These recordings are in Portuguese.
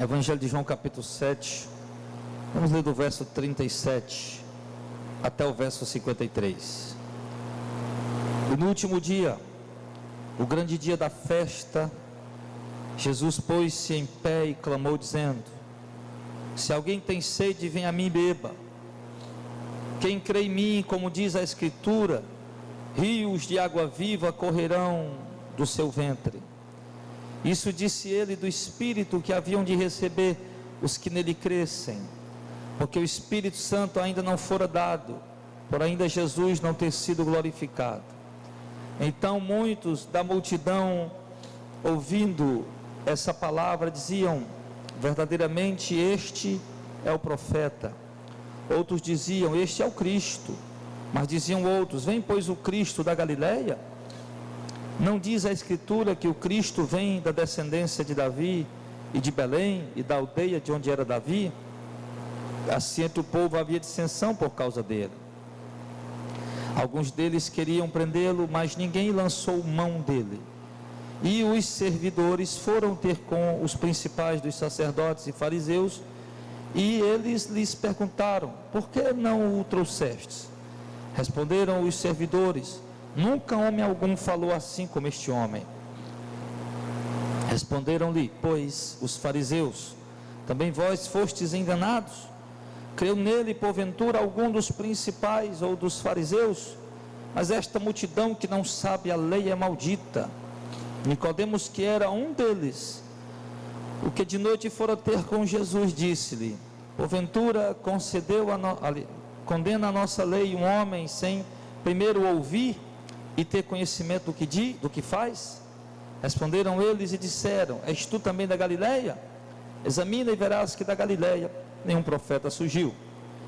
Evangelho de João capítulo 7, vamos ler do verso 37 até o verso 53. E no último dia, o grande dia da festa, Jesus pôs-se em pé e clamou dizendo: se alguém tem sede, venha a mim e beba. Quem crê em mim, como diz a Escritura, rios de água viva correrão do seu ventre. Isso disse ele do Espírito que haviam de receber os que nele crescem, porque o Espírito Santo ainda não fora dado, por ainda Jesus não ter sido glorificado. Então muitos da multidão, ouvindo essa palavra, diziam: verdadeiramente este é o profeta. Outros diziam: este é o Cristo. Mas diziam outros: vem pois o Cristo da Galileia? Não diz a Escritura que o Cristo vem da descendência de Davi e de Belém e da aldeia de onde era Davi? Assim entre o povo havia dissensão por causa dele. Alguns deles queriam prendê-lo, mas ninguém lançou mão dele. E os servidores foram ter com os principais dos sacerdotes e fariseus, e eles lhes perguntaram: por que não o trouxestes? Responderam os servidores: nunca homem algum falou assim como este homem. Responderam-lhe, pois, os fariseus: também vós fostes enganados? Creu nele porventura algum dos principais ou dos fariseus? Mas esta multidão que não sabe a lei é maldita. Nicodemos, que era um deles, o que de noite fora ter com Jesus, disse-lhe: porventura condena a nossa lei um homem sem primeiro ouvir e ter conhecimento do que faz? Responderam eles e disseram: és tu também da Galileia? Examina e verás que da Galileia nenhum profeta surgiu.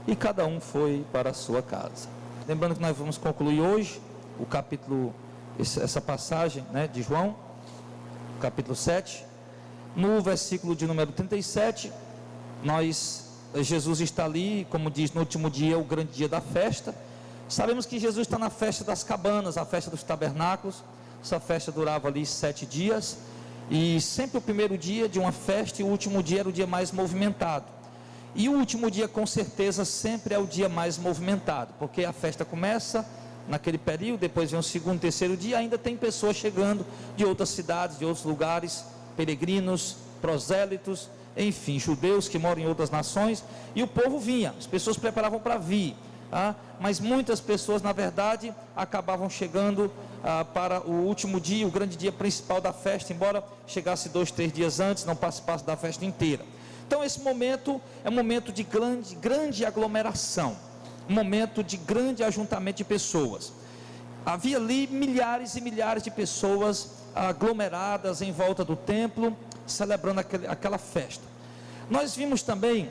E cada um foi para a sua casa. Lembrando que nós vamos concluir hoje o capítulo, essa passagem, de João, capítulo 7. No versículo de número 37, Jesus está ali, como diz, no último dia, o grande dia da festa. Sabemos que Jesus está na festa das cabanas, a festa dos tabernáculos. Essa festa durava ali 7 dias, e sempre o primeiro dia de uma festa e o último dia era o dia mais movimentado. E o último dia, com certeza, sempre é o dia mais movimentado, porque a festa começa naquele período, depois vem o segundo, terceiro dia, ainda tem pessoas chegando de outras cidades, de outros lugares, peregrinos, prosélitos, enfim, judeus que moram em outras nações, e o povo vinha, as pessoas preparavam para vir, mas muitas pessoas, na verdade, acabavam chegando para o último dia, o grande dia principal da festa, embora chegasse 2, 3 dias antes, não participasse da festa inteira. Então esse momento é um momento de grande aglomeração, um momento de grande ajuntamento de pessoas. Havia ali milhares e milhares de pessoas aglomeradas em volta do templo, celebrando aquela festa. Nós vimos também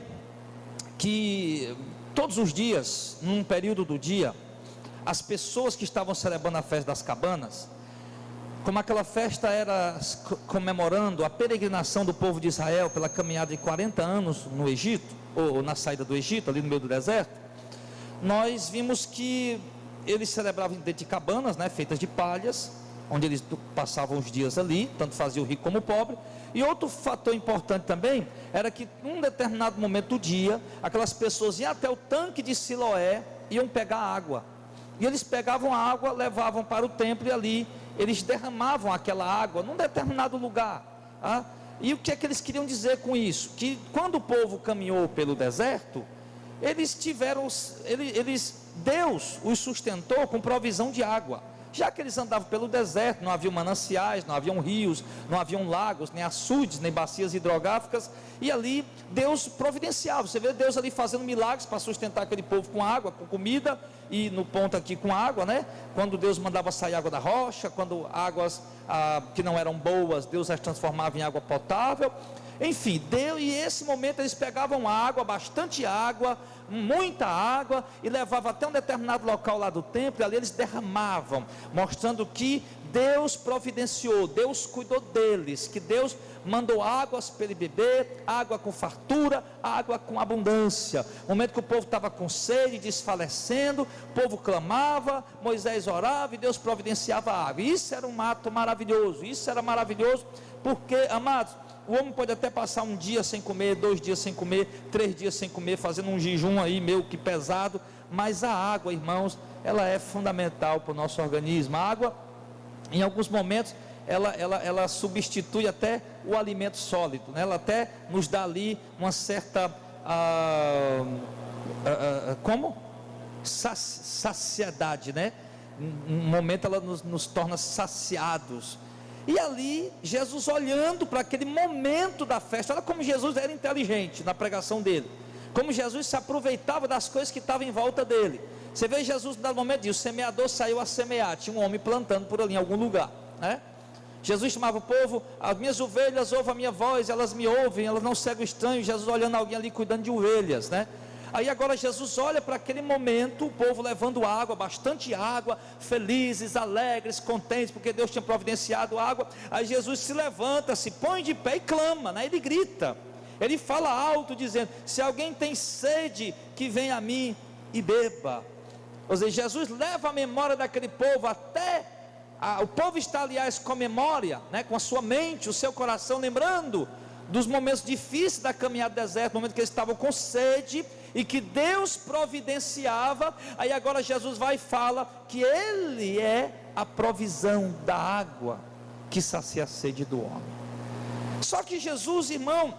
que todos os dias, num período do dia, as pessoas que estavam celebrando a festa das cabanas, como aquela festa era comemorando a peregrinação do povo de Israel pela caminhada de 40 anos no Egito, ou na saída do Egito, ali no meio do deserto, nós vimos que eles celebravam dentro de cabanas, feitas de palhas, onde eles passavam os dias ali, tanto fazia o rico como o pobre. E outro fator importante também, era que num determinado momento do dia, aquelas pessoas iam até o tanque de Siloé, iam pegar água, e eles pegavam a água, levavam para o templo, e ali eles derramavam aquela água num determinado lugar. E o que é que eles queriam dizer com isso? Que quando o povo caminhou pelo deserto, Deus os sustentou com provisão de água. Já que eles andavam pelo deserto, não haviam mananciais, não haviam rios, não haviam lagos, nem açudes, nem bacias hidrográficas, e ali Deus providenciava. Você vê Deus ali fazendo milagres para sustentar aquele povo com água, com comida, e no ponto aqui com água, quando Deus mandava sair água da rocha, quando águas que não eram boas, Deus as transformava em água potável. Enfim, e esse momento eles pegavam água, bastante água, muita água, e levavam até um determinado local lá do templo, e ali eles derramavam, mostrando que Deus providenciou, Deus cuidou deles, que Deus mandou águas para ele beber, água com fartura, água com abundância. No momento que o povo estava com sede, desfalecendo, o povo clamava, Moisés orava e Deus providenciava a água. Isso era um ato maravilhoso, isso era maravilhoso, porque, amados, O homem pode até passar um dia sem comer, 2 dias sem comer, 3 dias sem comer, fazendo um jejum aí meio que pesado, mas a água, irmãos, ela é fundamental para o nosso organismo. A água, em alguns momentos, ela substitui até o alimento sólido, né? Ela até nos dá ali uma certa saciedade, né? Um momento ela nos torna saciados. E ali Jesus olhando para aquele momento da festa, olha como Jesus era inteligente na pregação dele, como Jesus se aproveitava das coisas que estavam em volta dele. Você vê Jesus no momento, o semeador saiu a semear, tinha um homem plantando por ali em algum lugar, né? Jesus chamava o povo, as minhas ovelhas ouvem a minha voz, elas me ouvem, elas não seguem o estranho. Jesus olhando alguém ali cuidando de ovelhas, né? Aí agora Jesus olha para aquele momento, o povo levando água, bastante água, felizes, alegres, contentes, porque Deus tinha providenciado água. Aí Jesus se levanta, se põe de pé e clama, né? Ele grita, ele fala alto dizendo, se alguém tem sede, que venha a mim e beba. Ou seja, Jesus leva a memória daquele povo até... o povo está, aliás, com a memória, né, com a sua mente, o seu coração, lembrando dos momentos difíceis da caminhada do deserto, momento que eles estavam com sede e que Deus providenciava. Aí agora Jesus vai e fala que Ele é a provisão da água que sacia a sede do homem. Só que Jesus, irmão,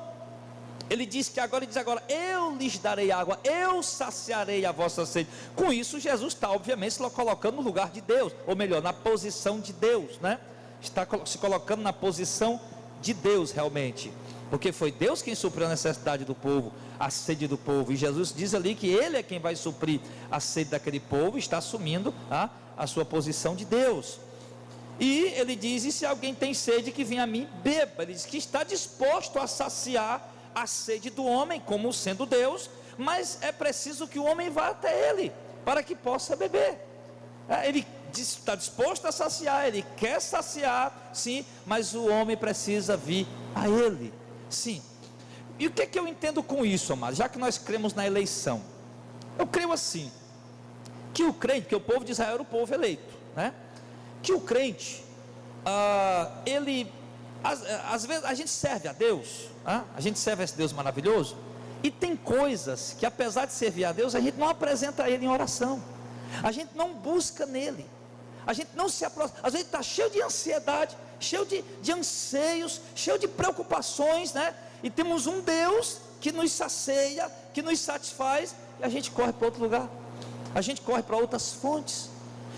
ele diz agora, eu lhes darei água, eu saciarei a vossa sede. Com isso Jesus está obviamente se colocando no lugar de Deus, ou melhor, na posição de Deus, né? Está se colocando na posição de Deus realmente, porque foi Deus quem supriu a necessidade do povo, a sede do povo, e Jesus diz ali que Ele é quem vai suprir a sede daquele povo, está assumindo a sua posição de Deus. E ele diz, e se alguém tem sede, que venha a mim, beba. Ele diz que está disposto a saciar a sede do homem, como sendo Deus, mas é preciso que o homem vá até Ele, para que possa beber. Ele está disposto a saciar, Ele quer saciar, sim, mas o homem precisa vir a Ele, sim. E o que é que eu entendo com isso, amado? Já que nós cremos na eleição, eu creio assim, que o crente, que o povo de Israel era o povo eleito, né? Que o crente, ele... às vezes a gente serve a Deus, a gente serve a esse Deus maravilhoso, e tem coisas que apesar de servir a Deus, a gente não apresenta a Ele em oração, a gente não busca nele, a gente não se aproxima, às vezes está cheio de ansiedade, cheio de anseios, cheio de preocupações, né? E temos um Deus que nos sacia, que nos satisfaz, e a gente corre para outro lugar, a gente corre para outras fontes.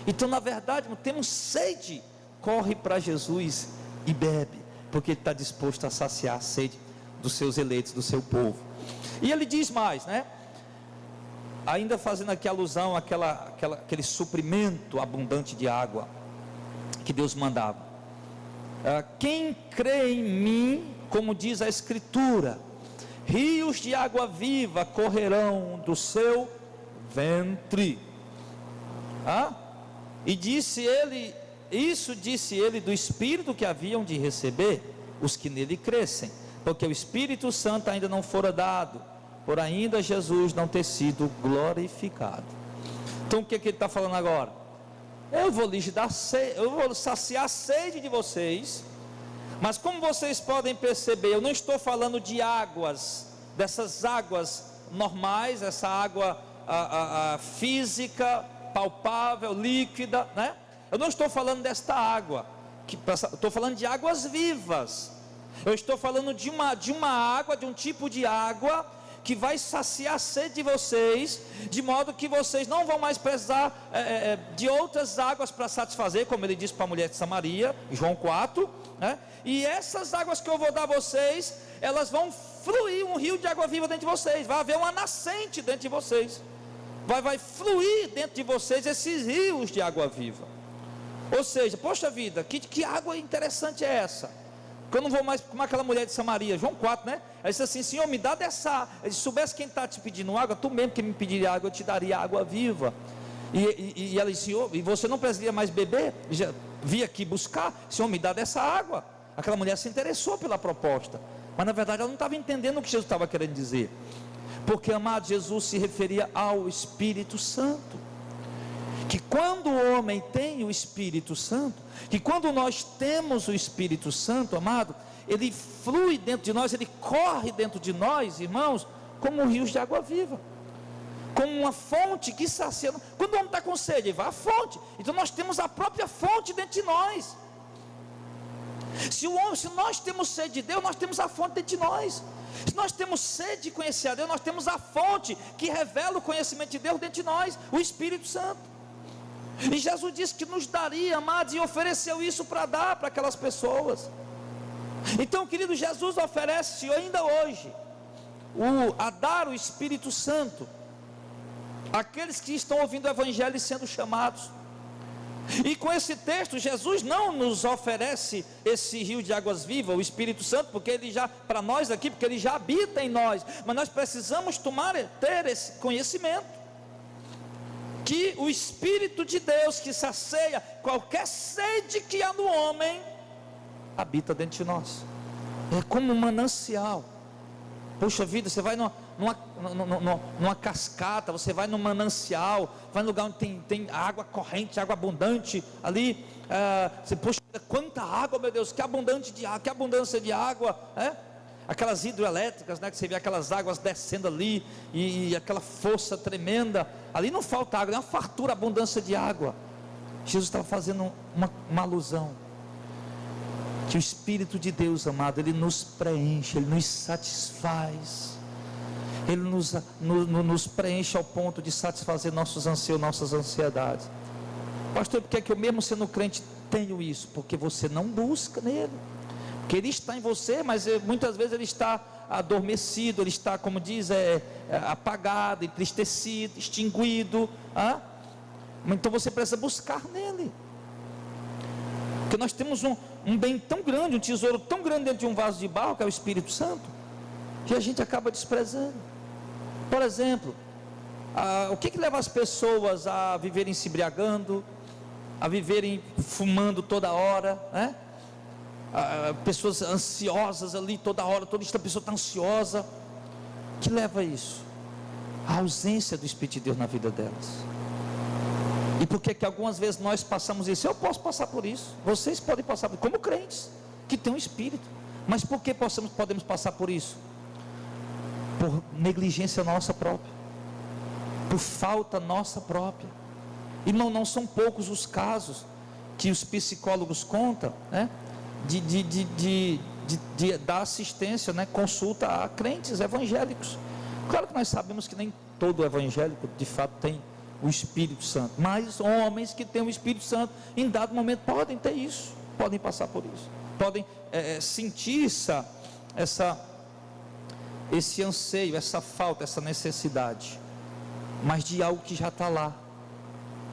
Então na verdade temos sede, corre para Jesus e bebe, porque Ele está disposto a saciar a sede dos seus eleitos, do seu povo. E Ele diz mais, né? Ainda fazendo aqui alusão àquele suprimento abundante de água que Deus mandava. Quem crê em mim, como diz a Escritura, rios de água viva correrão do seu ventre. E disse ele... Isso disse ele do Espírito que haviam de receber os que nele crescem, porque o Espírito Santo ainda não fora dado, por ainda Jesus não ter sido glorificado. Então o que ele está falando agora? Eu vou lhes dar sede, eu vou saciar a sede de vocês, mas como vocês podem perceber, eu não estou falando de águas, dessas águas normais, essa água física, palpável, líquida, né? Eu não estou falando desta água, estou falando de águas vivas. Eu estou falando de uma água, de um tipo de água que vai saciar a sede de vocês, de modo que vocês não vão mais precisar de outras águas para satisfazer, como ele disse para a mulher de Samaria, João 4, né? E essas águas que eu vou dar a vocês, elas vão fluir um rio de água viva dentro de vocês, vai haver uma nascente dentro de vocês, vai fluir dentro de vocês esses rios de água viva. Ou seja, poxa vida, que água interessante é essa? Que eu não vou mais como aquela mulher de Samaria, João 4, né? Ela disse assim, Senhor, me dá dessa. Se soubesse quem está te pedindo água, tu mesmo que me pediria água, eu te daria água viva. E ela disse, Senhor, e você não precisaria mais beber? Já vi aqui buscar, Senhor, me dá dessa água. Aquela mulher se interessou pela proposta, mas na verdade ela não estava entendendo o que Jesus estava querendo dizer, porque, amado, Jesus se referia ao Espírito Santo. Que quando o homem tem o Espírito Santo, que quando nós temos o Espírito Santo, amado, ele flui dentro de nós, ele corre dentro de nós, irmãos, como rios de água viva, como uma fonte que sacia. Quando o homem está com sede, ele vai à fonte. Então nós temos a própria fonte dentro de nós. Se nós temos sede de Deus, nós temos a fonte dentro de nós. Se nós temos sede de conhecer a Deus, nós temos a fonte que revela o conhecimento de Deus dentro de nós, o Espírito Santo. E Jesus disse que nos daria, amados, e ofereceu isso para dar para aquelas pessoas. Então, querido, Jesus oferece ainda hoje a dar o Espírito Santo àqueles que estão ouvindo o Evangelho e sendo chamados. E com esse texto, Jesus não nos oferece esse rio de águas vivas, o Espírito Santo, porque ele já, para nós aqui, porque ele já habita em nós, mas nós precisamos ter esse conhecimento, que o Espírito de Deus, que sacia qualquer sede que há no homem, habita dentro de nós. É como um manancial. Puxa vida, você vai numa cascata, você vai num manancial, vai num lugar onde tem água corrente, água abundante ali. Você, poxa, quanta água, meu Deus, que abundância de água, aquelas hidroelétricas, né, que você vê aquelas águas descendo ali, e aquela força tremenda, ali não falta água, é uma fartura, abundância de água. Jesus estava fazendo uma alusão, que o Espírito de Deus, amado, ele nos preenche, ele nos satisfaz, ele nos preenche ao ponto de satisfazer nossos anseios, nossas ansiedades. Pastor, por que é que eu mesmo sendo crente tenho isso? Porque você não busca nele, porque ele está em você, mas muitas vezes ele está adormecido, ele está, como diz, apagado, entristecido, extinguido. Então você precisa buscar nele, porque nós temos um bem tão grande, um tesouro tão grande dentro de um vaso de barro, que é o Espírito Santo, que a gente acaba desprezando. Por exemplo, o que leva as pessoas a viverem se embriagando, a viverem fumando toda hora, né? Pessoas ansiosas ali toda hora, toda esta pessoa está ansiosa. O que leva a isso? A ausência do Espírito de Deus na vida delas. E por que algumas vezes nós passamos isso? Eu posso passar por isso, vocês podem passar por isso, como crentes que têm um Espírito. Mas por que podemos passar por isso? Por negligência nossa própria, por falta nossa própria. E não são poucos os casos que os psicólogos contam, né, de dar assistência, né, consulta a crentes evangélicos. Claro que nós sabemos que nem todo evangélico de fato tem o Espírito Santo, mas homens que têm o Espírito Santo em dado momento podem ter isso, podem passar por isso, podem sentir esse anseio, essa falta, essa necessidade, mas de algo que já está lá,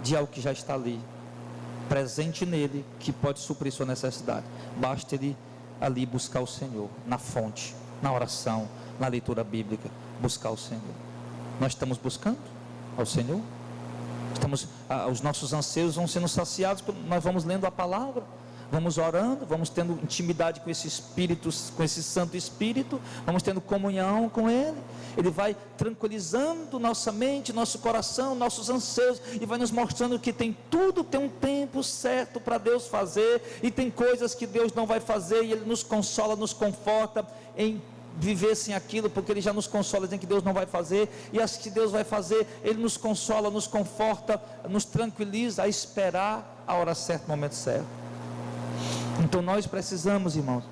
de algo que já está ali, presente nele, que pode suprir sua necessidade. Basta ele ali buscar o Senhor, na fonte, na oração, na leitura bíblica, buscar o Senhor. Nós estamos buscando ao Senhor? Os nossos anseios vão sendo saciados quando nós vamos lendo a palavra, vamos orando, vamos tendo intimidade com esse Espírito, com esse Santo Espírito, vamos tendo comunhão com Ele. Ele vai tranquilizando nossa mente, nosso coração, nossos anseios, e vai nos mostrando que tudo tem um tempo certo para Deus fazer, e tem coisas que Deus não vai fazer, e Ele nos consola, nos conforta em viver sem aquilo, porque Ele já nos consola dizendo que Deus não vai fazer, e as que Deus vai fazer, Ele nos consola, nos conforta, nos tranquiliza a esperar a hora certa, o momento certo. Então nós precisamos, irmãos,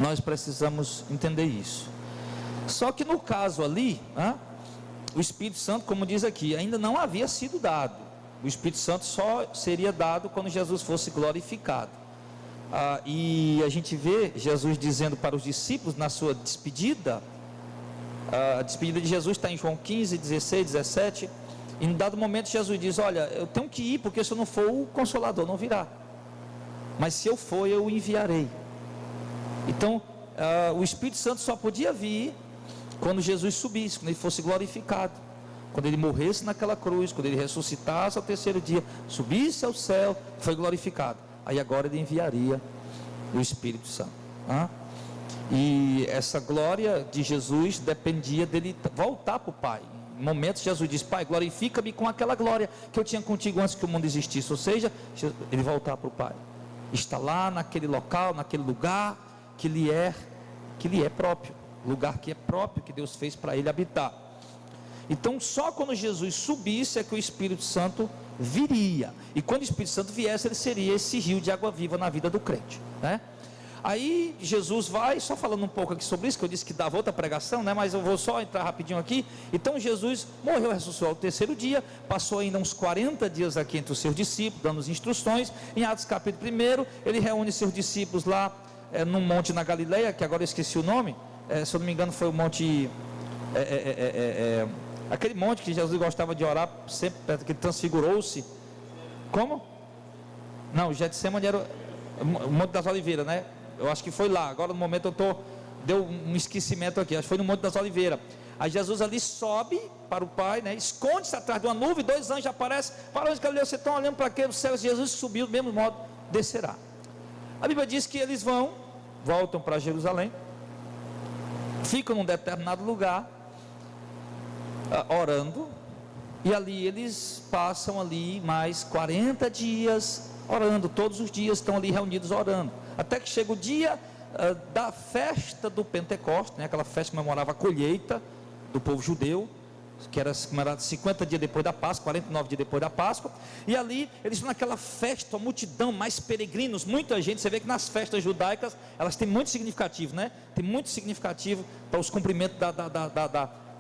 nós precisamos entender isso. Só que no caso ali, o Espírito Santo, como diz aqui, ainda não havia sido dado. O Espírito Santo só seria dado quando Jesus fosse glorificado. E a gente vê Jesus dizendo para os discípulos na sua despedida, a despedida de Jesus está em João 15, 16, 17, e em dado momento Jesus diz: olha, eu tenho que ir, porque se eu não for, o Consolador não virá, mas se eu for, eu o enviarei. Então o Espírito Santo só podia vir quando Jesus subisse, quando ele fosse glorificado, quando ele morresse naquela cruz, quando ele ressuscitasse ao terceiro dia, subisse ao céu, foi glorificado. Aí agora ele enviaria o Espírito Santo. E essa glória de Jesus dependia dele voltar para o Pai. Em momentos Jesus diz: Pai, glorifica-me com aquela glória que eu tinha contigo antes que o mundo existisse. Ou seja, ele voltar para o Pai. está lá naquele local, naquele lugar que lhe é próprio, lugar que é próprio, que Deus fez para ele habitar. Então só quando Jesus subisse é que o Espírito Santo viria, e quando o Espírito Santo viesse, ele seria esse rio de água viva na vida do crente, né? Aí Jesus vai, só falando um pouco aqui sobre isso, que eu disse que dava outra pregação, né? Mas eu vou só entrar rapidinho aqui. Então Jesus morreu, ressuscitou ao terceiro dia, passou ainda uns 40 dias aqui entre os seus discípulos, dando as instruções. Em Atos capítulo 1, ele reúne seus discípulos lá num monte na Galileia, que agora eu esqueci o nome, se eu não me engano foi o monte, aquele monte que Jesus gostava de orar sempre, que transfigurou-se. Como? Não, o Getsemane era o Monte das Oliveiras, né? Eu acho que foi lá. Agora no momento deu um esquecimento aqui. Acho que foi no Monte das Oliveiras. Aí Jesus ali sobe para o Pai, né? Esconde-se atrás de uma nuvem. 2 anjos aparecem. Para onde que vocês estão olhando para quê? O céu. Jesus subiu do mesmo modo, descerá. A Bíblia diz que eles voltam para Jerusalém, ficam num determinado lugar, orando, e ali eles passam ali mais 40 dias orando. Todos os dias estão ali reunidos orando, até que chega o dia da festa do Pentecostes, né? Aquela festa que comemorava a colheita do povo judeu, que era comemorada 50 dias depois da Páscoa, 49 dias depois da Páscoa. E ali eles estão naquela festa, a multidão, mais peregrinos, muita gente. Você vê que nas festas judaicas elas têm muito significativo, né? Tem muito significativo para os cumprimentos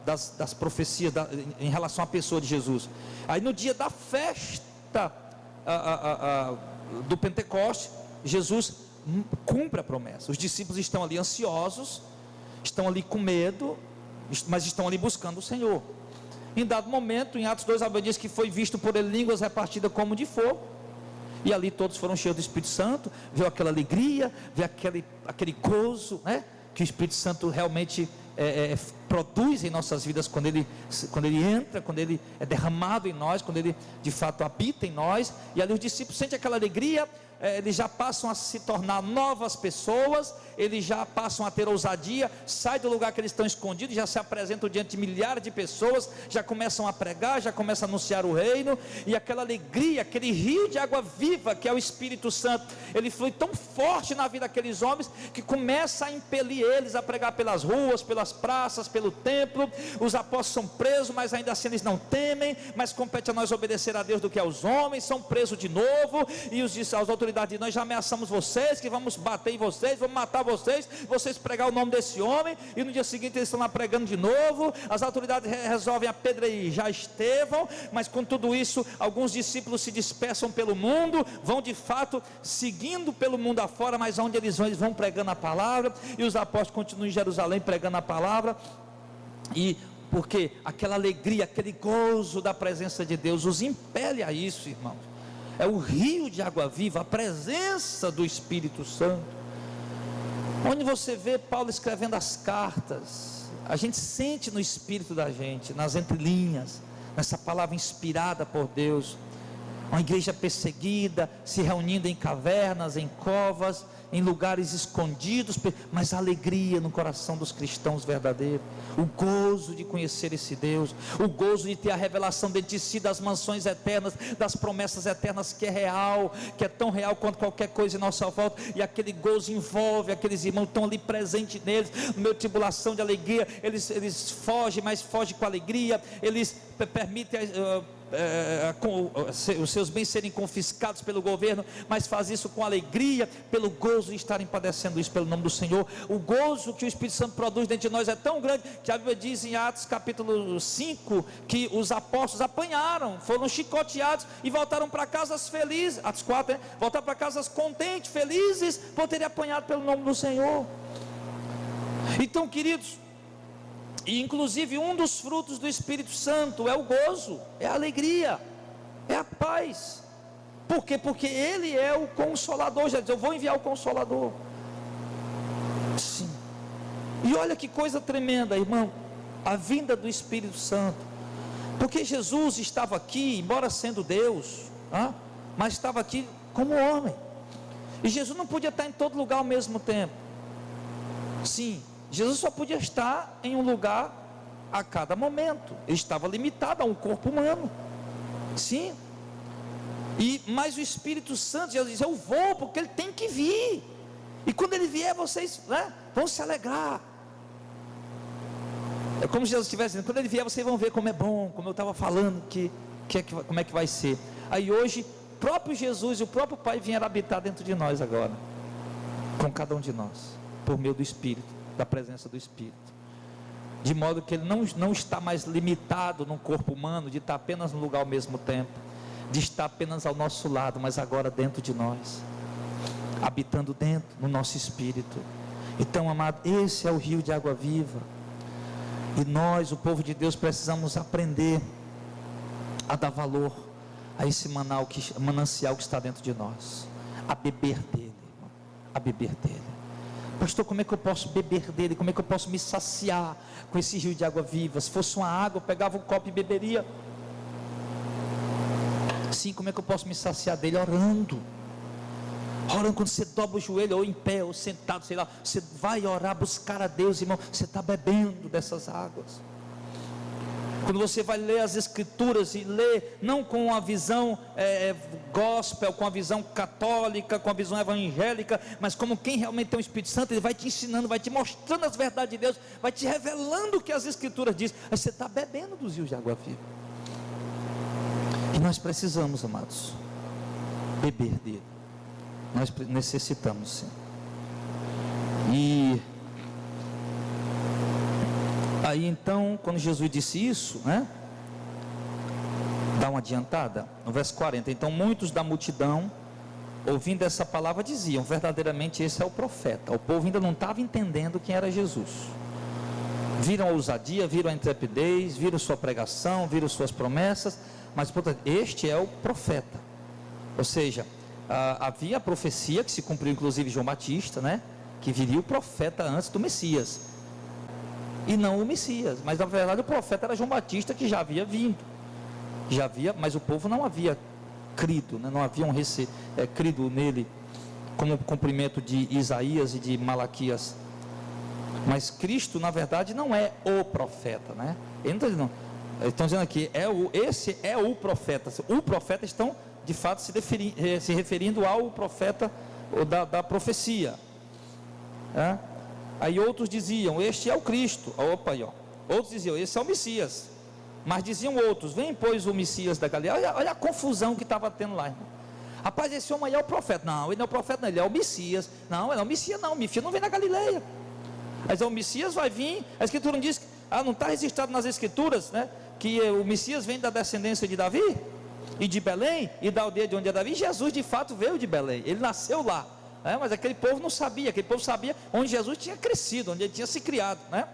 das profecias em relação à pessoa de Jesus. Aí no dia da festa do Pentecostes, Jesus cumpre a promessa. Os discípulos estão ali ansiosos, estão ali com medo, mas estão ali buscando o Senhor. Em dado momento, em Atos 2, a Bíblia diz que foi visto por ele línguas repartidas como de fogo, e ali todos foram cheios do Espírito Santo. Viu aquela alegria, viu aquele gozo, né? Que o Espírito Santo realmente produz em nossas vidas quando ele entra, quando ele é derramado em nós, quando ele de fato habita em nós. E ali os discípulos sentem aquela alegria, eles já passam a se tornar novas pessoas, eles já passam a ter ousadia, saem do lugar que eles estão escondidos, já se apresentam diante de milhares de pessoas, já começam a pregar, já começam a anunciar o reino. E aquela alegria, aquele rio de água viva que é o Espírito Santo, ele flui tão forte na vida daqueles homens, que começa a impelir eles a pregar pelas ruas, pelas praças, pelo templo. Os apóstolos são presos, mas ainda assim eles não temem, mas compete a nós obedecer a Deus do que aos homens. São presos de novo, e as autoridades dizem: nós já ameaçamos vocês, que vamos bater em vocês, vamos matar vocês pregar o nome desse homem. E no dia seguinte eles estão lá pregando de novo. As autoridades resolvem apedrejar já Estevão, mas com tudo isso alguns discípulos se dispersam pelo mundo, vão de fato seguindo pelo mundo afora, mas onde eles vão pregando a palavra. E os apóstolos continuam em Jerusalém pregando a palavra, e porque aquela alegria, aquele gozo da presença de Deus os impele a isso, irmãos. É o rio de água viva, a presença do Espírito Santo. Onde você vê Paulo escrevendo as cartas, a gente sente no espírito da gente, nas entrelinhas, nessa palavra inspirada por Deus. Uma igreja perseguida, se reunindo em cavernas, em covas, em lugares escondidos, mas a alegria no coração dos cristãos verdadeiros, o gozo de conhecer esse Deus, o gozo de ter a revelação dentro de si das mansões eternas, das promessas eternas, que é real, que é tão real quanto qualquer coisa em nossa volta. E aquele gozo envolve aqueles irmãos que estão ali presentes neles, no meio de tribulação, de alegria. Eles fogem, mas fogem com alegria. Eles permitem os seus bens serem confiscados pelo governo, mas faz isso com alegria, pelo gozo de estarem padecendo isso pelo nome do Senhor. O gozo que o Espírito Santo produz dentro de nós é tão grande, que a Bíblia diz em Atos capítulo 5, que os apóstolos apanharam, foram chicoteados e voltaram para casas felizes. Atos 4, né? Voltaram para casas contentes, felizes, por terem apanhado pelo nome do Senhor. Então, queridos, e inclusive um dos frutos do Espírito Santo é o gozo, é a alegria, é a paz. Por quê? Porque Ele é o Consolador. Já diz: eu vou enviar o Consolador. Sim. E olha que coisa tremenda, irmão, a vinda do Espírito Santo. Porque Jesus estava aqui, embora sendo Deus, mas estava aqui como homem. E Jesus não podia estar em todo lugar ao mesmo tempo. Sim, Jesus só podia estar em um lugar a cada momento. Ele estava limitado a um corpo humano. Sim. Mas o Espírito Santo, Jesus diz: eu vou, porque ele tem que vir. E quando ele vier, vocês, né, vão se alegrar. É como se Jesus estivesse dizendo: quando ele vier, vocês vão ver como é bom, como eu estava falando, como é que vai ser. Aí hoje, o próprio Jesus e o próprio Pai vieram habitar dentro de nós agora, com cada um de nós, por meio do Espírito, da presença do Espírito. De modo que ele não está mais limitado num corpo humano, de estar apenas no lugar ao mesmo tempo, de estar apenas ao nosso lado, mas agora dentro de nós, habitando dentro, no nosso espírito. Então, amado, esse é o rio de água viva. E nós, o povo de Deus, precisamos aprender a dar valor a esse manancial que está dentro de nós, a beber dele, a beber dele. Pastor, como é que eu posso beber dele? Como é que eu posso me saciar com esse rio de água viva? Se fosse uma água, eu pegava um copo e beberia. Sim, como é que eu posso me saciar dele? Orando. Orando, quando você dobra o joelho, ou em pé, ou sentado, sei lá, você vai orar, buscar a Deus, irmão, você está bebendo dessas águas. Quando você vai ler as Escrituras, e ler não com uma visão gospel, com a visão católica, com a visão evangélica, mas como quem realmente tem o Espírito Santo, ele vai te ensinando, vai te mostrando as verdades de Deus, vai te revelando o que as Escrituras dizem. Aí você está bebendo dos rios de água viva. E nós precisamos, amados, beber dele. Nós necessitamos, sim. E aí então, quando Jesus disse isso, né, dá uma adiantada, no verso 40, então muitos da multidão, ouvindo essa palavra, diziam: verdadeiramente esse é o profeta. O povo ainda não estava entendendo quem era Jesus. Viram a ousadia, viram a intrepidez, viram sua pregação, viram suas promessas, mas portanto, este é o profeta. Ou seja, havia a profecia que se cumpriu, inclusive João Batista, né, que viria o profeta antes do Messias, e não o Messias, mas na verdade o profeta era João Batista, que já havia vindo, mas o povo não havia crido, né, não haviam crido nele, como cumprimento de Isaías e de Malaquias. Mas Cristo na verdade não é o profeta, né? Ele não está dizendo, estão dizendo aqui, esse é o profeta. O profeta estão de fato se referindo ao profeta da profecia, é? Aí outros diziam: este é o Cristo. Opa, aí, ó. Outros diziam: esse é o Messias. Mas diziam outros: vem pois o Messias da Galileia. Olha a confusão que estava tendo lá, irmão. Rapaz, esse homem aí é o profeta. Não, ele não é o profeta, não, ele é o Messias. Não, ele não é o Messias, não. O Messias não vem da Galileia. Mas o Messias vai vir. A Escritura não diz, não está registrado nas Escrituras, né, que o Messias vem da descendência de Davi e de Belém, e da aldeia de onde é Davi. Jesus de fato veio de Belém, ele nasceu lá, né? Mas aquele povo não sabia, aquele povo sabia onde Jesus tinha crescido, onde ele tinha se criado, né?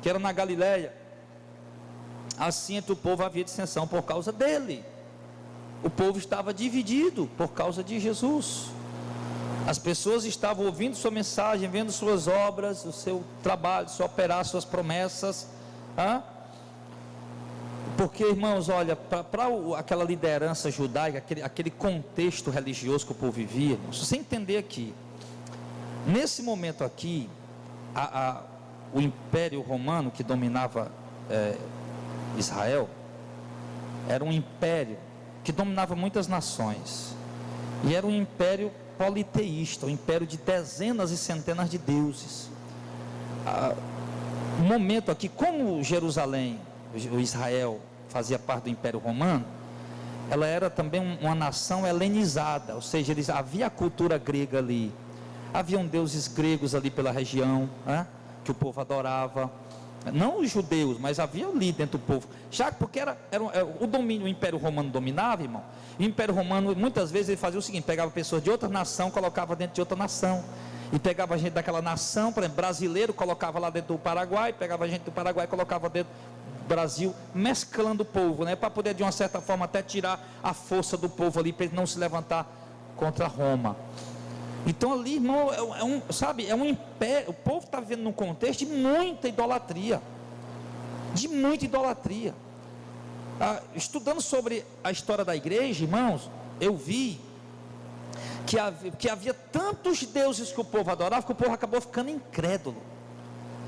Que era na Galileia. Assim entre o povo havia dissensão por causa dele. O povo estava dividido por causa de Jesus. As pessoas estavam ouvindo sua mensagem, vendo suas obras, o seu trabalho, seu operar, suas promessas, porque, irmãos, olha, para aquela liderança judaica, aquele contexto religioso que o povo vivia, irmãos, se você entender aqui, nesse momento aqui, o Império Romano que dominava Israel, era um império que dominava muitas nações, e era um império politeísta, um império de dezenas e centenas de deuses. Um momento aqui, como Jerusalém, o Israel, fazia parte do Império Romano, ela era também uma nação helenizada, ou seja, havia a cultura grega ali, haviam deuses gregos ali pela região, né, que o povo adorava, não os judeus, mas havia ali dentro do povo, já porque era o domínio, o Império Romano dominava, irmão. O Império Romano, muitas vezes, ele fazia o seguinte: pegava pessoas de outra nação, colocava dentro de outra nação, e pegava gente daquela nação, por exemplo, brasileiro, colocava lá dentro do Paraguai, pegava gente do Paraguai, colocava dentro do Brasil, mesclando o povo, né, para poder de uma certa forma até tirar a força do povo ali, para ele não se levantar contra Roma. Então ali, irmão, é um império. O povo está vivendo num contexto de muita idolatria, estudando sobre a história da igreja, irmãos, eu vi que havia tantos deuses que o povo adorava, que o povo acabou ficando incrédulo.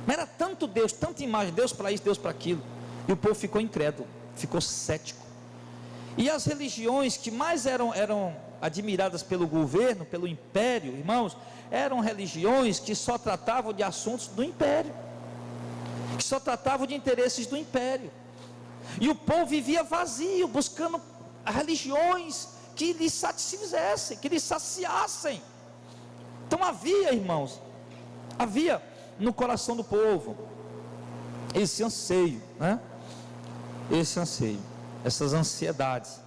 Mas era tanto Deus, tanta imagem, Deus para isso, Deus para aquilo, e o povo ficou incrédulo, ficou cético. E as religiões que mais eram admiradas pelo governo, pelo império, irmãos, eram religiões que só tratavam de assuntos do império, que só tratavam de interesses do império. E o povo vivia vazio, buscando religiões que lhe satisfizessem, que lhe saciassem. Então havia, irmãos, havia no coração do povo esse anseio, né? Esse anseio, essas ansiedades.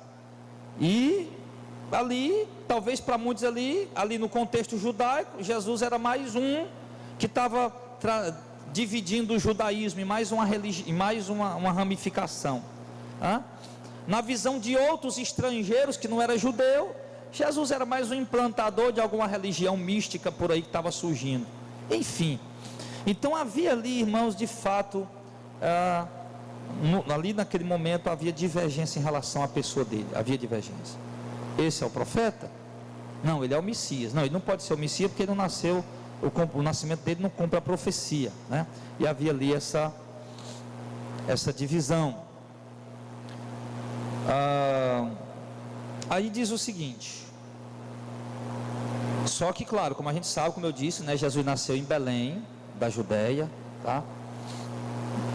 E ali, talvez para muitos ali no contexto judaico, Jesus era mais um que estava dividindo o judaísmo em mais uma religião, mais uma ramificação. Na visão de outros estrangeiros que não era judeu, Jesus era mais um implantador de alguma religião mística por aí que estava surgindo. Enfim, então havia ali, irmãos, de fato, ali naquele momento havia divergência em relação à pessoa dele. Havia divergência. Esse é o profeta? Não, ele é o Messias. Não, ele não pode ser o Messias porque ele não nasceu, o nascimento dele não cumpre a profecia, né? E havia ali essa divisão. Aí diz o seguinte: só que claro, como a gente sabe, como eu disse, né, Jesus nasceu em Belém, da Judéia, tá?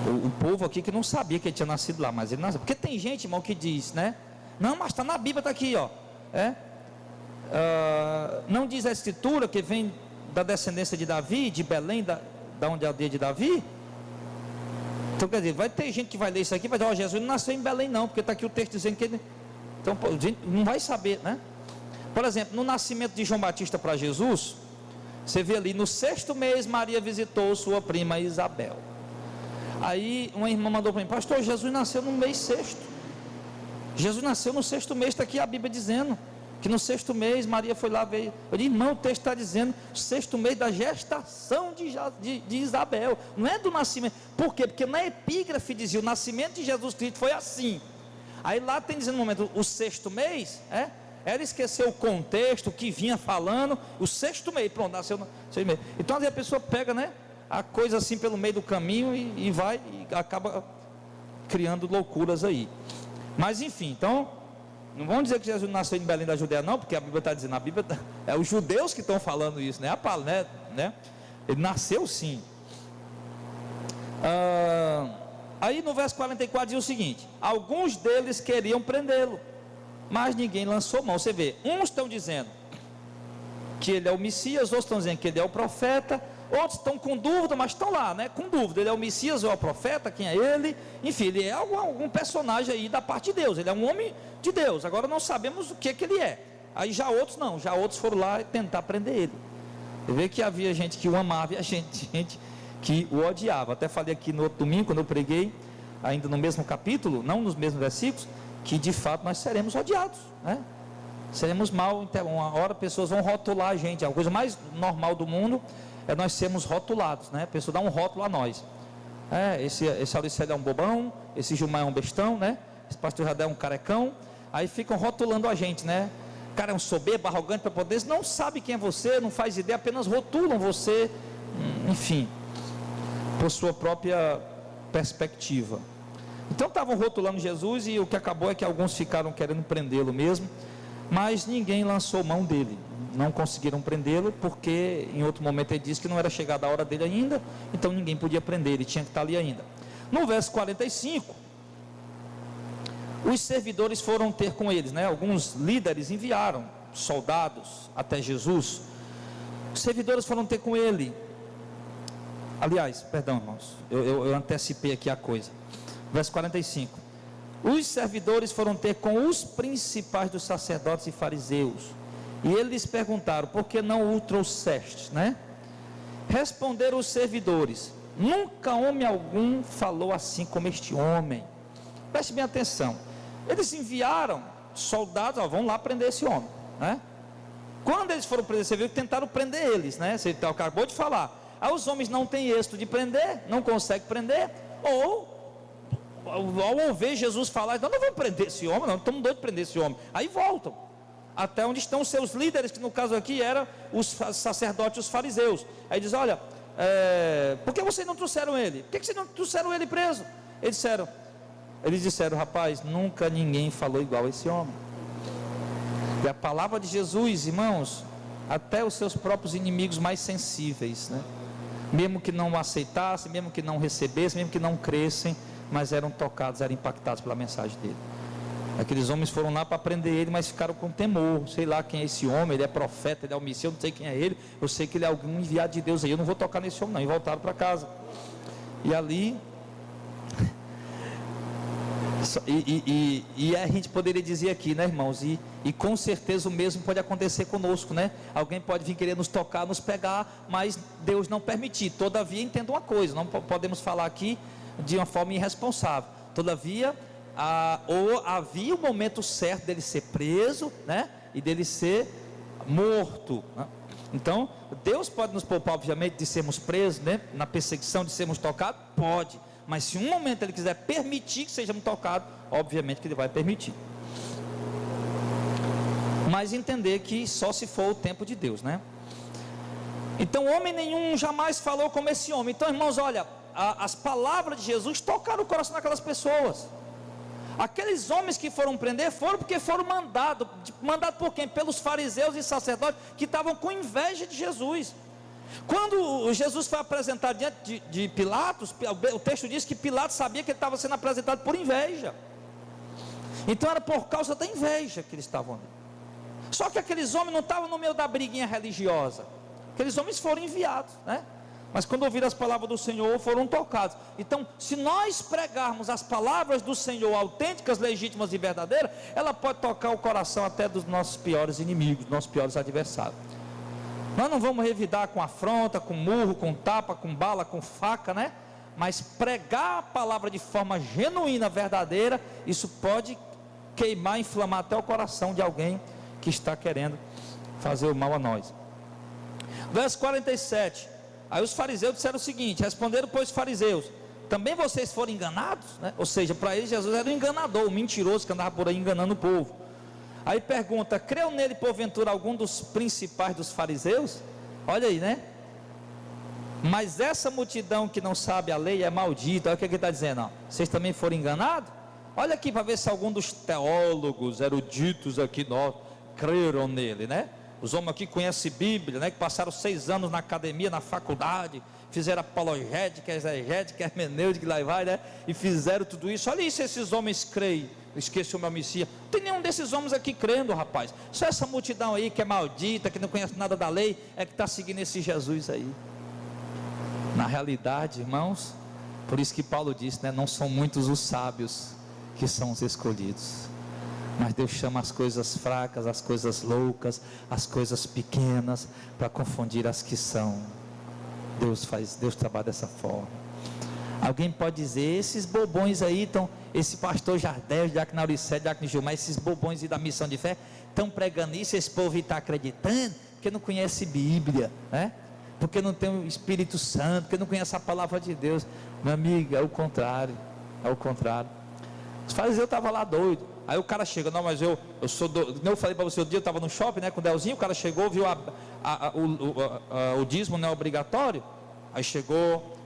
O povo aqui que não sabia que ele tinha nascido lá, mas ele nasceu. Porque tem gente, irmão, que diz, né? Não, mas está na Bíblia, está aqui, ó. Não diz a Escritura que vem da descendência de Davi, de Belém, da onde é a aldeia de Davi? Então quer dizer, vai ter gente que vai ler isso aqui e vai dizer, ó, Jesus não nasceu em Belém não, porque está aqui o texto dizendo que ele... Então a gente não vai saber, né? Por exemplo, no nascimento de João Batista para Jesus, você vê ali, no 6º mês, Maria visitou sua prima Isabel. Aí uma irmã mandou para mim: pastor, Jesus nasceu no mês 6º. Jesus nasceu no 6º mês, está aqui a Bíblia dizendo que no 6º mês Maria foi lá ver. Eu disse: irmão, o texto está dizendo 6º mês da gestação de Isabel, não é do nascimento. Por quê? Porque na epígrafe dizia: o nascimento de Jesus Cristo foi assim. Aí lá tem dizendo no momento, o 6º mês, ela esqueceu o contexto, o que vinha falando, o 6º mês, pronto, nasceu no 6º mês. Então às vezes a pessoa pega, né, a coisa assim pelo meio do caminho e vai e acaba criando loucuras aí. Mas enfim, então não vamos dizer que Jesus nasceu em Belém da Judéia não, porque a Bíblia está dizendo, é os judeus que estão falando isso, né? A palavra, né? Ele nasceu sim. Aí no verso 44 diz o seguinte: alguns deles queriam prendê-lo, mas ninguém lançou mão. Você vê, uns estão dizendo que ele é o Messias, outros estão dizendo que ele é o profeta, outros estão com dúvida, mas estão lá, né? Com dúvida, ele é o Messias ou é o profeta, quem é ele? Enfim, ele é algum personagem aí da parte de Deus, ele é um homem de Deus, agora não sabemos o que ele é. Aí já outros não, já outros foram lá tentar prender ele. Você vê que havia gente que o amava e a gente que o odiava. Até falei aqui no outro domingo, quando eu preguei, ainda no mesmo capítulo, não nos mesmos versículos, que de fato nós seremos odiados, né? Seremos mal, então uma hora pessoas vão rotular a gente. A coisa mais normal do mundo é nós sermos rotulados, né? A pessoa dá um rótulo a nós. Esse Auricélio é um bobão, esse Gilmar é um bestão, né? Esse pastor Jadé é um carecão. Aí ficam rotulando a gente, né? O cara é um soberbo, arrogante para poder, não sabe quem é você, não faz ideia, apenas rotulam você, enfim, por sua própria perspectiva. Então estavam rotulando Jesus, e o que acabou é que alguns ficaram querendo prendê-lo mesmo, mas ninguém lançou mão dele, não conseguiram prendê-lo, porque em outro momento ele disse que não era chegada a hora dele ainda, então ninguém podia prender, ele tinha que estar ali ainda. No verso 45, os servidores foram ter com eles, né? Alguns líderes enviaram soldados até Jesus. Os servidores foram ter com ele. Aliás, perdão, irmãos, eu antecipei aqui a coisa. Verso 45: os servidores foram ter com os principais dos sacerdotes e fariseus, e eles lhes perguntaram: por que não o trouxestes, né? Responderam os servidores: nunca homem algum falou assim como este homem. Preste bem atenção. Eles enviaram soldados, vão lá prender esse homem, né? Quando eles foram prender, você viu que tentaram prender eles, né? Você acabou de falar. Os homens não têm êxito de prender, não conseguem prender, ou ao ouvir Jesus falar, não vamos prender esse homem, não estamos doidos de prender esse homem. Aí voltam até onde estão os seus líderes, que no caso aqui eram os sacerdotes e os fariseus. Aí diz: olha, por que vocês não trouxeram ele? Por que vocês não trouxeram ele preso? Eles disseram: Eles disseram: rapaz, nunca ninguém falou igual a esse homem. E a palavra de Jesus, irmãos, até os seus próprios inimigos mais sensíveis, né? Mesmo que não o aceitassem, mesmo que não recebessem, mesmo que não crescem, mas eram tocados, eram impactados pela mensagem dele. Aqueles homens foram lá para prender ele, mas ficaram com temor. Sei lá quem é esse homem, ele é profeta, ele é homicida, eu não sei quem é ele, eu sei que ele é algum enviado de Deus aí, eu não vou tocar nesse homem não. E voltaram para casa. E ali e a gente poderia dizer aqui, né, irmãos, e com certeza o mesmo pode acontecer conosco, né? Alguém pode vir querer nos tocar, nos pegar, mas Deus não permitir. Todavia, entenda uma coisa, não podemos falar aqui de uma forma irresponsável. Todavia, ou havia o momento certo dele ser preso, né, e dele ser morto, né? Então Deus pode nos poupar, obviamente, de sermos presos, né, na perseguição, de sermos tocados, pode, mas se um momento ele quiser permitir que sejamos tocados, obviamente que ele vai permitir, mas entender que só se for o tempo de Deus, né? Então homem nenhum jamais falou como esse homem. Então, irmãos, olha, as palavras de Jesus tocaram o coração daquelas pessoas. Aqueles homens que foram prender foram porque foram mandados por quem? Pelos fariseus e sacerdotes que estavam com inveja de Jesus. Quando Jesus foi apresentado diante de Pilatos, o texto diz que Pilatos sabia que ele estava sendo apresentado por inveja. Então era por causa da inveja que eles estavam ali. Só que aqueles homens não estavam no meio da briguinha religiosa. Aqueles homens foram enviados, né? Mas quando ouviram as palavras do Senhor, foram tocados. Então, se nós pregarmos as palavras do Senhor autênticas, legítimas e verdadeiras, ela pode tocar o coração até dos nossos piores inimigos, dos nossos piores adversários. Nós não vamos revidar com afronta, com murro, com tapa, com bala, com faca, né? Mas pregar a palavra de forma genuína, verdadeira, isso pode queimar, inflamar até o coração de alguém que está querendo fazer o mal a nós. Verso 47. Aí os fariseus disseram o seguinte: responderam, pois, fariseus: também vocês foram enganados, né? Ou seja, para eles Jesus era um enganador, um mentiroso que andava por aí enganando o povo. Aí pergunta: creu nele porventura algum dos principais dos fariseus? Olha aí, né? Mas essa multidão que não sabe a lei é maldita. Olha o que ele está dizendo, ó. Vocês também foram enganados? Olha aqui para ver se algum dos teólogos eruditos aqui nós creram nele, né? Os homens aqui conhecem Bíblia, né? Que passaram 6 anos na academia, na faculdade, fizeram apologética, exegética, hermenêutica, lá e vai, né? E fizeram tudo isso. Olha isso, esses homens creem. Esqueci o meu homicida. Não tem nenhum desses homens aqui crendo, rapaz. Só essa multidão aí que é maldita, que não conhece nada da lei, é que está seguindo esse Jesus aí. Na realidade, irmãos, por isso que Paulo disse, né? Não são muitos os sábios que são os escolhidos, mas Deus chama as coisas fracas, as coisas loucas, as coisas pequenas, para confundir as que são. Deus trabalha dessa forma. Alguém pode dizer: esses bobões aí estão, esse pastor Jardel, Diácono Auricé, Diácono Gilmar, esses bobões aí da missão de fé, estão pregando isso, esse povo está acreditando, porque não conhece Bíblia, né? Porque não tem o Espírito Santo, porque não conhece a palavra de Deus. Meu amigo, é o contrário, é o contrário. Os fariseus estavam lá doido. Aí o cara chega: não, mas eu sou doido. Eu falei para você o dia, eu estava no shopping, né, com o Delzinho. O cara chegou, viu o dízimo não é obrigatório. Aí chegou: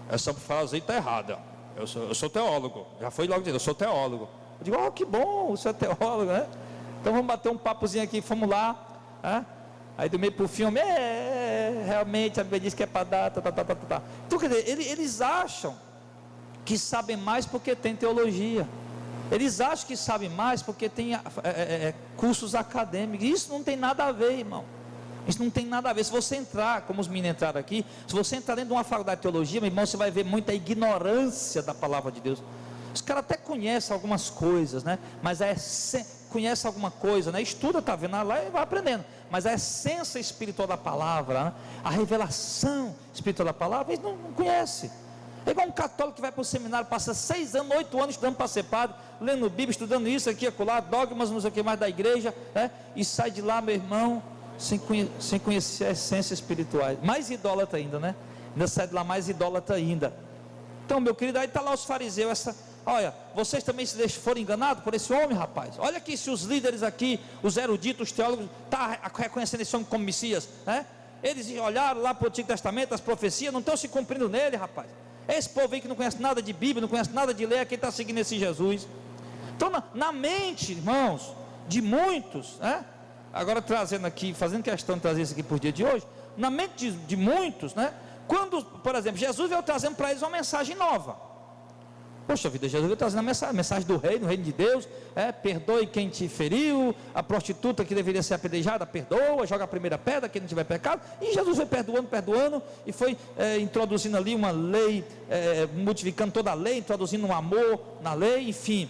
essa frase aí está errada. Eu sou teólogo. Já foi logo dizendo: eu sou teólogo. Eu digo: oh, que bom, você é teólogo, né? Então vamos bater um papozinho aqui, vamos lá, né? Aí do meio para o filme, realmente a Bíblia diz que é para dar, tá. Então, quer dizer, eles acham que sabem mais porque tem teologia. Eles acham que sabem mais porque tem cursos acadêmicos. Isso não tem nada a ver, irmão. Isso não tem nada a ver. Se você entrar, como os meninos entraram aqui, se você entrar dentro de uma faculdade de teologia, meu irmão, você vai ver muita ignorância da palavra de Deus. Os caras até conhecem algumas coisas, né? Mas conhece alguma coisa, né? Estuda, tá vendo lá e vai aprendendo. Mas a essência espiritual da palavra, né? A revelação espiritual da palavra, eles não conhecem. É igual um católico que vai para o seminário, passa 6 anos, 8 anos estudando para ser padre, lendo Bíblia, estudando isso aqui, acolá, dogmas, não sei o que mais da igreja, né? E sai de lá, meu irmão, sem conhecer a essência espiritual. Mais idólatra ainda, né? Ainda sai de lá mais idólatra ainda. Então, meu querido, aí está lá os fariseus, olha, vocês também foram enganados por esse homem, rapaz. Olha aqui, se os líderes aqui, os eruditos, os teólogos, estão reconhecendo esse homem como Messias, né? Eles olharam lá para o Antigo Testamento, as profecias, não estão se cumprindo nele, rapaz. Esse povo aí que não conhece nada de Bíblia, não conhece nada de lei, é quem está seguindo esse Jesus. Então na mente, irmãos, de muitos, né? Agora trazendo aqui, fazendo questão de trazer isso aqui por dia de hoje, na mente de muitos, né? Quando, por exemplo, Jesus veio trazendo para eles uma mensagem nova. Poxa vida, Jesus veio trazendo a mensagem do reino de Deus, perdoe quem te feriu, a prostituta que deveria ser apedrejada, perdoa, joga a primeira pedra, quem não tiver pecado, e Jesus foi perdoando, e foi introduzindo ali uma lei, modificando toda a lei, introduzindo um amor na lei, enfim,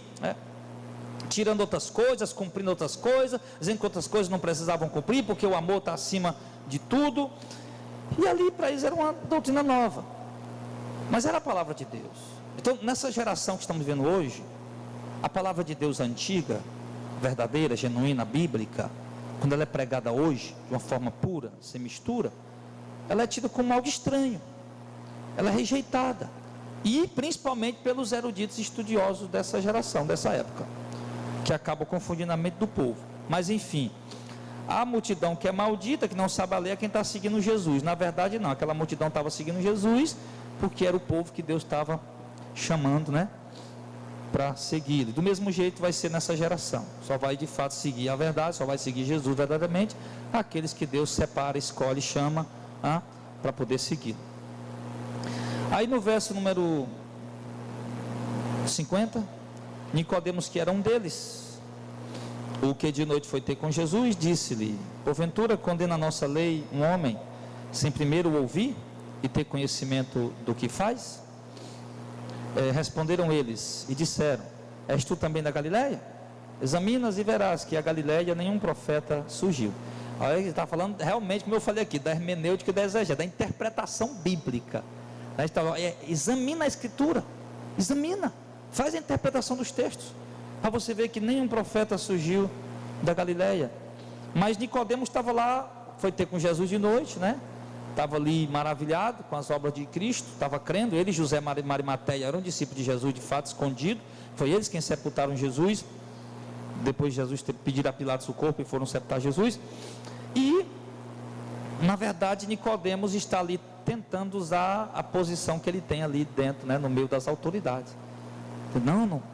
tirando outras coisas, cumprindo outras coisas, dizendo que outras coisas não precisavam cumprir, porque o amor está acima de tudo, e ali para eles era uma doutrina nova, mas era a palavra de Deus. Então, nessa geração que estamos vivendo hoje, a palavra de Deus antiga, verdadeira, genuína, bíblica, quando ela é pregada hoje, de uma forma pura, sem mistura, ela é tida como algo estranho, ela é rejeitada, e principalmente pelos eruditos estudiosos dessa geração, dessa época, que acabam confundindo a mente do povo. Mas enfim, a multidão que é maldita, que não sabe a lei, é quem está seguindo Jesus. Na verdade não, aquela multidão estava seguindo Jesus, porque era o povo que Deus estava chamando, né, para seguir. Do mesmo jeito vai ser nessa geração, só vai de fato seguir a verdade, só vai seguir Jesus verdadeiramente aqueles que Deus separa, escolhe, chama para poder seguir. Aí no verso número 50, Nicodemos, que era um deles, o que de noite foi ter com Jesus, disse-lhe: porventura condena a nossa lei um homem sem primeiro o ouvir e ter conhecimento do que faz? Responderam eles e disseram: és tu também da Galileia? Examinas e verás que a Galileia nenhum profeta surgiu. Aí ele está falando realmente, como eu falei aqui, da hermenêutica e da exegese, da interpretação bíblica. Examina a escritura, examina, faz a interpretação dos textos, para você ver que nenhum profeta surgiu da Galileia. Mas Nicodemos estava lá, foi ter com Jesus de noite, né? Estava ali maravilhado com as obras de Cristo, estava crendo. Ele e José Marimateia eram discípulos de Jesus, de fato, escondido. Foi eles quem sepultaram Jesus, depois de Jesus ter pedido a Pilatos o corpo e foram sepultar Jesus. E na verdade Nicodemos está ali tentando usar a posição que ele tem ali dentro, né, no meio das autoridades,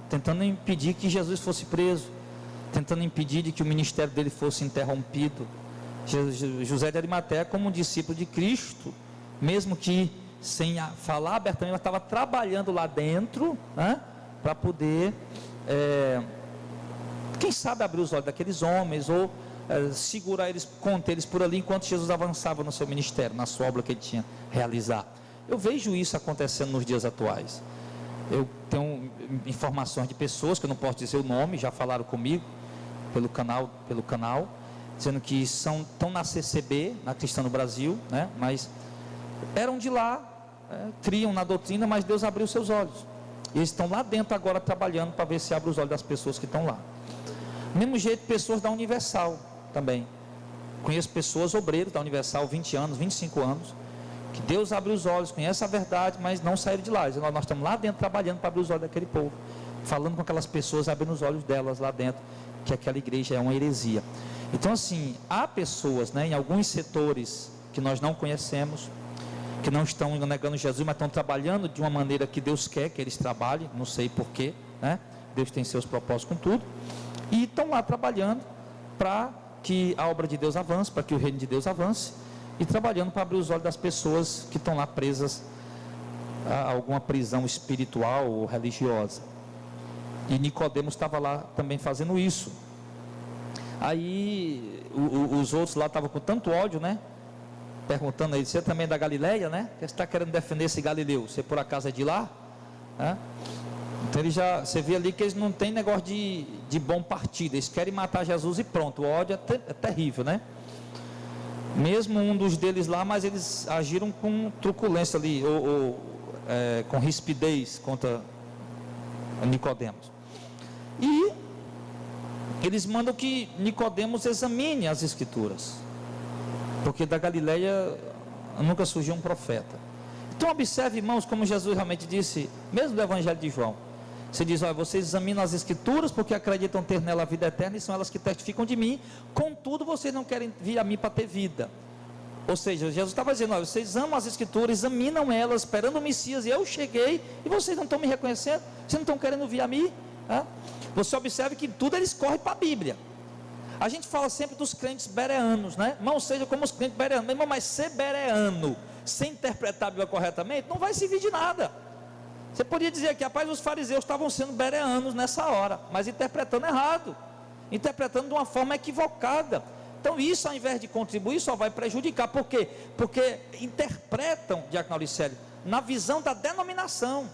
tentando impedir que Jesus fosse preso, tentando impedir de que o ministério dele fosse interrompido. José de Arimateia, como um discípulo de Cristo, mesmo que sem falar abertamente, mas estava trabalhando lá dentro, né, para poder quem sabe abrir os olhos daqueles homens, ou segurar eles, conter eles por ali, enquanto Jesus avançava no seu ministério, na sua obra que ele tinha realizado. Eu vejo isso acontecendo nos dias atuais. Eu tenho informações de pessoas, que eu não posso dizer o nome, já falaram comigo pelo canal, dizendo que estão na CCB, na Cristã no Brasil, né? Mas eram de lá, criam na doutrina, mas Deus abriu seus olhos, e eles estão lá dentro agora trabalhando para ver se abre os olhos das pessoas que estão lá. Do mesmo jeito, pessoas da Universal também, conheço pessoas, obreiros da Universal, 20 anos, 25 anos, que Deus abriu os olhos, conhece a verdade, mas não saíram de lá. Nós estamos lá dentro trabalhando para abrir os olhos daquele povo, falando com aquelas pessoas, abrindo os olhos delas lá dentro, que aquela igreja é uma heresia. Então assim, há pessoas, né, em alguns setores que nós não conhecemos, que não estão negando Jesus, mas estão trabalhando de uma maneira que Deus quer que eles trabalhem, não sei porquê, né? Deus tem seus propósitos com tudo, e estão lá trabalhando para que a obra de Deus avance, para que o reino de Deus avance, e trabalhando para abrir os olhos das pessoas que estão lá presas a alguma prisão espiritual ou religiosa. E Nicodemos estava lá também fazendo isso. Aí os outros lá estavam com tanto ódio, né, perguntando aí: você também é da Galileia, né? Você está querendo defender esse Galileu? Você por acaso é de lá? Então você vê ali que eles não têm negócio de bom partido, eles querem matar Jesus e pronto. O ódio é terrível, né? Mesmo um dos deles lá, mas eles agiram com truculência ali, com rispidez contra Nicodemos. E eles mandam que Nicodemos examine as escrituras, porque da Galileia nunca surgiu um profeta. Então observe, irmãos, como Jesus realmente disse, mesmo no Evangelho de João. Você diz: olha, vocês examinam as escrituras porque acreditam ter nela a vida eterna, e são elas que testificam de mim, contudo vocês não querem vir a mim para ter vida. Ou seja, Jesus estava dizendo: olha, vocês amam as Escrituras, examinam elas, esperando o Messias, e eu cheguei, e vocês não estão me reconhecendo, vocês não estão querendo vir a mim. Você observe que tudo eles correm para a Bíblia. A gente fala sempre dos crentes bereanos, né? Não seja como os crentes bereanos, meu irmão, mas ser bereano, sem interpretar a Bíblia corretamente, não vai servir de nada. Você podia dizer que, rapaz, os fariseus estavam sendo bereanos nessa hora, mas interpretando errado, interpretando de uma forma equivocada. Então isso, ao invés de contribuir, só vai prejudicar. Por quê? Porque interpretam, Diácono Auricélio, na visão da denominação,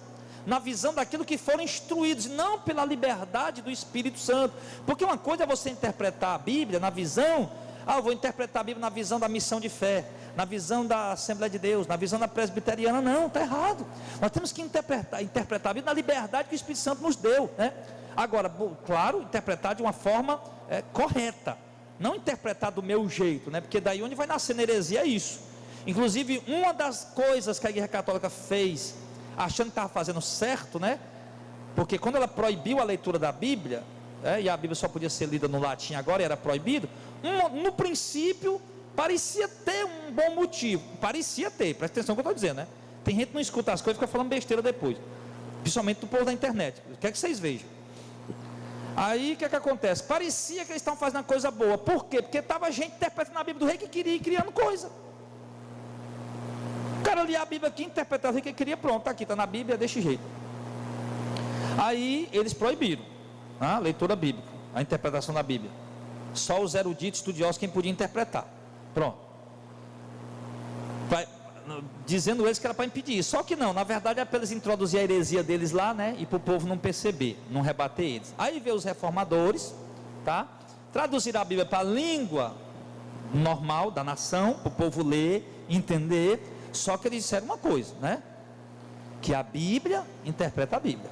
na visão daquilo que foram instruídos, não pela liberdade do Espírito Santo. Porque uma coisa é você interpretar a Bíblia na visão, eu vou interpretar a Bíblia na visão da missão de fé, na visão da Assembleia de Deus, na visão da presbiteriana. Não, está errado. Nós temos que interpretar a Bíblia na liberdade que o Espírito Santo nos deu, né? Agora, claro, interpretar de uma forma correta, não interpretar do meu jeito, né? Porque daí onde vai nascer na heresia é isso. Inclusive, uma das coisas que a Igreja Católica fez, achando que estava fazendo certo, né? Porque quando ela proibiu a leitura da Bíblia, e a Bíblia só podia ser lida no latim agora, e era proibido, no princípio parecia ter um bom motivo, parecia ter, presta atenção no que eu estou dizendo, né? Tem gente que não escuta as coisas e fica falando besteira depois, principalmente do povo da internet. Quer que vocês vejam. Aí o que acontece? Parecia que eles estavam fazendo uma coisa boa. Por quê? Porque estava gente interpretando a Bíblia do rei que queria e criando coisa. O cara lia a Bíblia aqui, interpretava o rei que queria, pronto, está aqui, está na Bíblia, desse jeito. Aí eles proibiram a leitura bíblica, a interpretação da Bíblia. Só os eruditos estudiosos quem podia interpretar. Pronto. Dizendo eles que era para impedir isso. Só que não, na verdade é para eles introduzir a heresia deles lá, né? E para o povo não perceber, não rebater eles. Aí veio os reformadores, tá? Traduziram a Bíblia para a língua normal da nação, para o povo ler, entender. Só que eles disseram uma coisa, né? Que a Bíblia interpreta a Bíblia.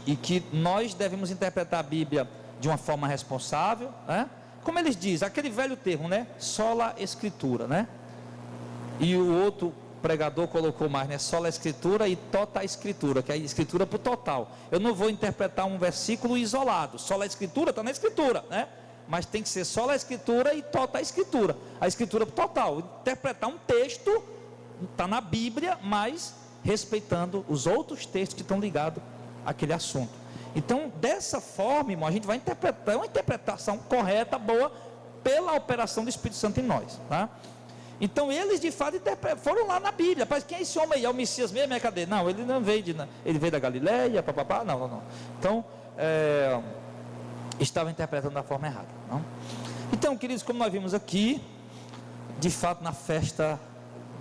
E que nós devemos interpretar a Bíblia de uma forma responsável, né? Como eles dizem, aquele velho termo, né? Sola Escritura, né? E o outro pregador colocou mais, né? Sola Escritura e tota Escritura, que é a Escritura para o total. Eu não vou interpretar um versículo isolado. Sola Escritura está na Escritura, né? Mas tem que ser sola Escritura e tota Escritura. A Escritura para o total. Interpretar um texto, está na Bíblia, mas respeitando os outros textos que estão ligados àquele assunto. Então, dessa forma, irmão, a gente vai interpretar uma interpretação correta, boa, pela operação do Espírito Santo em nós, tá? Então, eles de fato foram lá na Bíblia. Mas quem é esse homem aí? É o Messias mesmo? É cadê? Não, ele não veio ele veio da Galileia, papapá. Não. Então, estava interpretando da forma errada, não? Então, queridos, como nós vimos aqui, de fato, na festa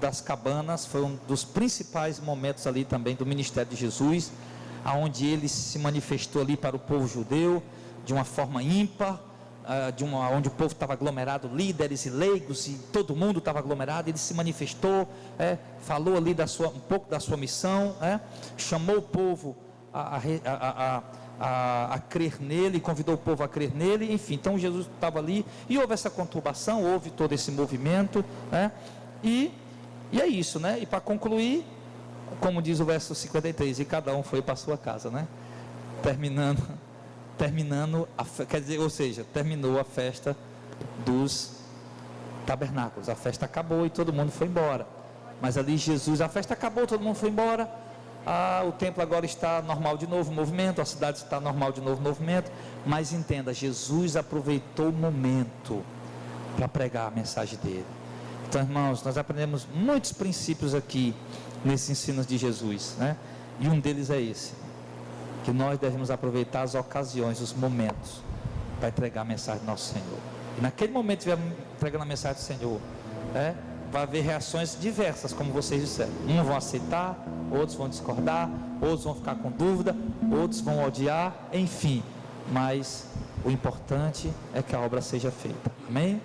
das cabanas, foi um dos principais momentos ali também do ministério de Jesus, aonde ele se manifestou ali para o povo judeu de uma forma ímpar, onde o povo estava aglomerado, líderes e leigos, e todo mundo estava aglomerado. Ele se manifestou, falou ali um pouco da sua missão, chamou o povo a crer nele, convidou o povo a crer nele, enfim. Então Jesus estava ali, e houve essa conturbação, houve todo esse movimento, e é isso, né? E para concluir, como diz o verso 53, e cada um foi para a sua casa, né? Terminando quer dizer, ou seja, terminou a festa dos tabernáculos. A festa acabou e todo mundo foi embora. Mas ali Jesus, a festa acabou, todo mundo foi embora. O templo agora está normal de novo, o movimento, a cidade está normal de novo, o movimento. Mas entenda, Jesus aproveitou o momento para pregar a mensagem dele. Então, irmãos, nós aprendemos muitos princípios aqui nesses ensinos de Jesus, né? E um deles é esse, que nós devemos aproveitar as ocasiões, os momentos, para entregar a mensagem do nosso Senhor. E naquele momento que estiver entregando a mensagem do Senhor, vai haver reações diversas, como vocês disseram. Uns vão aceitar, outros vão discordar, outros vão ficar com dúvida, outros vão odiar, enfim. Mas o importante é que a obra seja feita. Amém?